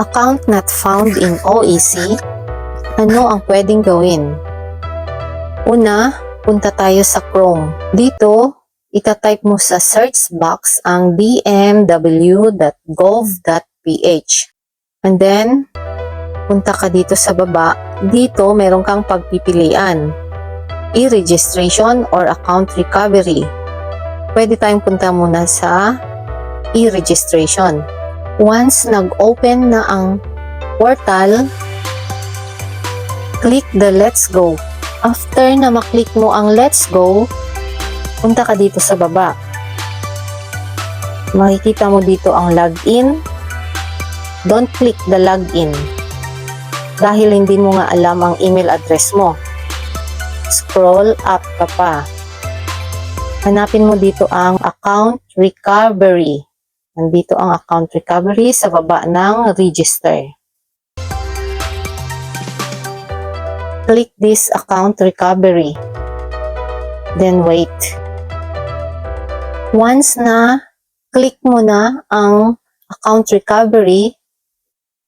Account not found in OEC. Ano ang pwedeng gawin? Una, punta tayo sa Chrome. Dito, itatype mo sa search box ang dmw.gov.ph. And then, punta ka dito sa baba. Dito, meron kang pagpipilian. E-registration or account recovery. Pwede tayong punta muna sa e-registration. Once nag-open na ang portal, click the Let's Go. After na maklik mo ang Let's Go, punta ka dito sa baba. Makikita mo dito ang login. Don't click the login dahil hindi mo nga alam ang email address mo. Scroll up ka pa. Hanapin mo dito ang account recovery. Nandito ang account recovery sa baba ng register. Click this account recovery. Then wait. Once na click mo na ang account recovery,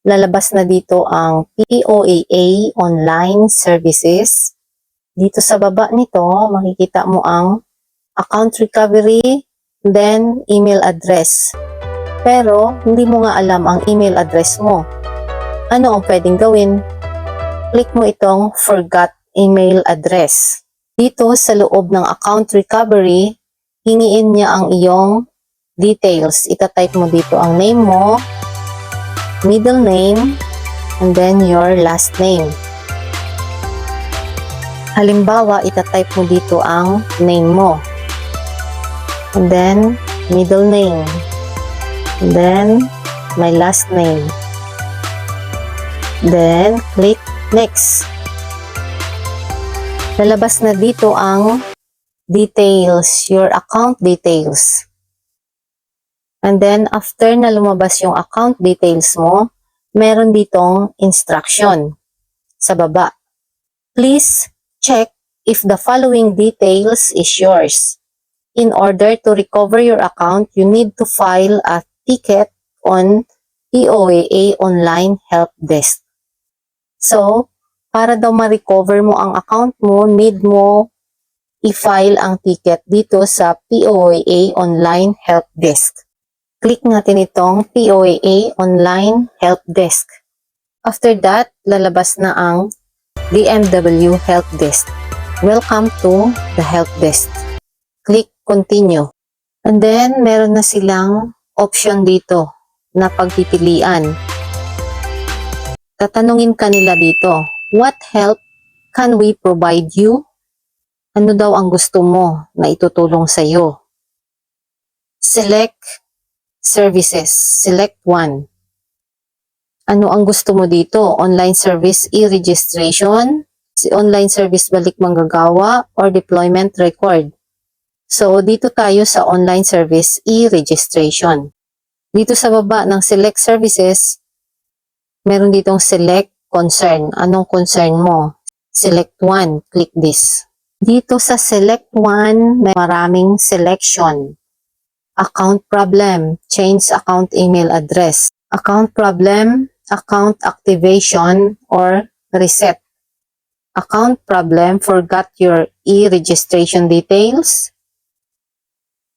lalabas na dito ang POAA online services. Dito sa baba nito, makikita mo ang account recovery, then email address. Pero, hindi mo nga alam ang email address mo. Ano ang pwedeng gawin? Click mo itong Forgot Email Address. Dito sa loob ng account recovery, hingiin niya ang iyong details. Itatype mo dito ang name mo, middle name, and then your last name. Halimbawa, itatype mo dito ang name mo. And then, middle name. And then, my last name. Then, click Next. Lalabas na dito ang details, your account details. And then, after na lumabas yung account details mo, meron ditong instruction sa baba. Please check if the following details is yours. In order to recover your account, you need to file a ticket on POAA Online Help Desk. So, para daw ma-recover mo ang account mo, need mo i-file ang ticket dito sa POAA Online Help Desk. Click natin itong POAA Online Help Desk. After that, lalabas na ang DMW Help Desk. Welcome to the Help Desk. Click Continue. And then, meron na silang option dito na pagpipilian. Tatanungin ka nila dito, what help can we provide you? Ano daw ang gusto mo na itutulong sa iyo? Select services. Select one. Ano ang gusto mo dito? Online service e-registration, online service balik manggagawa, or deployment record? So, dito tayo sa online service e-registration. Dito sa baba ng select services, meron ditong select concern. Anong concern mo? Select one. Click this. Dito sa select one, may maraming selection. Account problem. Change account email address. Account problem, account activation, or reset. Account problem, forgot your e-registration details.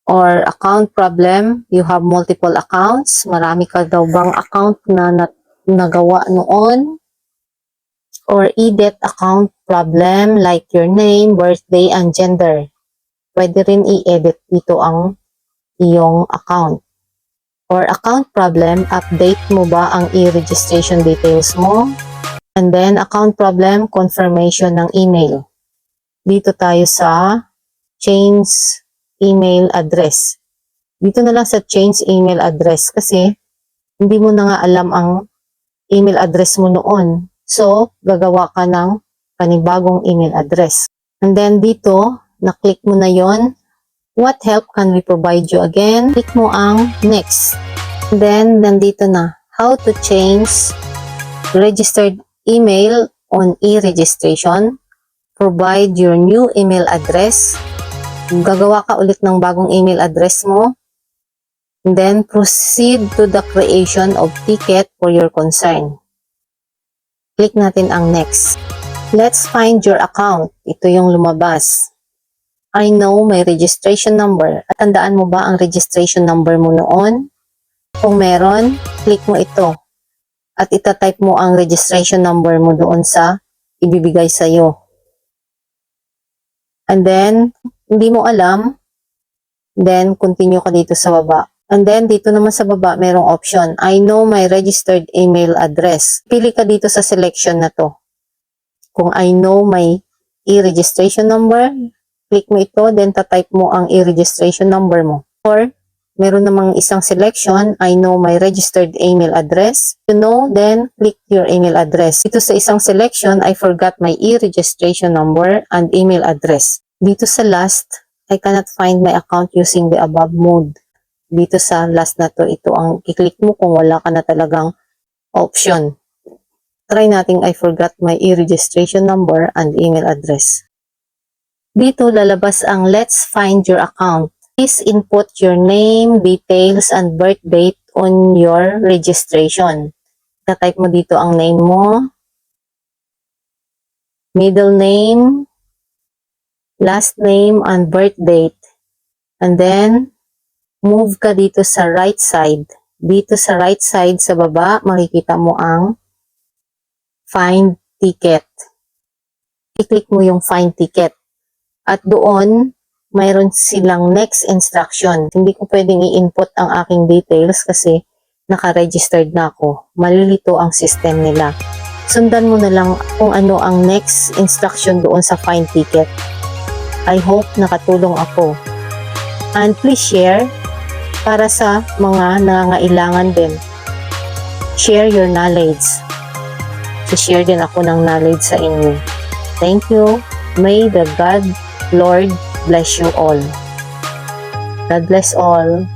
Or account problem, you have multiple accounts. Marami ka daw bang account na nagawa noon? Or e-debt account problem like your name, birthday, and gender. Pwede rin i-edit dito ang iyong account. Or account problem, update mo ba ang e-registration details mo? And then account problem, confirmation ng email. Dito tayo sa change email address. Dito na lang sa change email address kasi hindi mo na nga alam ang email address mo noon. So, gagawa ka ng panibagong email address. And then dito, na-click mo na yon. What help can we provide you again? Click mo ang next. And then, nandito na. How to change registered email on e-registration. Provide your new email address. Gagawa ka ulit ng bagong email address mo. Then, proceed to the creation of ticket for your concern. Click natin ang next. Let's find your account. Ito yung lumabas. I know my registration number. At tandaan mo ba ang registration number mo noon? Kung meron, click mo ito. At itatype mo ang registration number mo doon sa ibibigay sa'yo. And then, hindi mo alam, then continue ka dito sa baba. And then, dito naman sa baba, merong option. I know my registered email address. Pili ka dito sa selection na to. Kung I know my e-registration number, click mo ito, then tatype mo ang e-registration number mo. Or, meron namang isang selection, I know my registered email address. You know, then click your email address. Dito sa isang selection, I forgot my e-registration number and email address. Dito sa last, I cannot find my account using the above mode. Dito sa last na to, ito ang i-click mo kung wala ka na talagang option. Try nating I forgot my e-registration number and email address. Dito lalabas ang let's find your account. Please input your name, details, and birth date on your registration. Tatype mo dito ang name mo, middle name, last name, and birth date. And then, move ka dito sa right side. Dito sa right side sa baba, makikita mo ang find ticket. I-click mo yung find ticket. At doon, mayroon silang next instruction. Hindi ko pwedeng i-input ang aking details kasi naka-registered na ako. Malilito ang system nila. Sundan mo na lang kung ano ang next instruction doon sa find ticket. I hope nakatulong ako. And please share para sa mga nangangailangan din. Share your knowledge. Share din ako ng knowledge sa inyo. Thank you. May the God, Lord, bless you all. God bless all.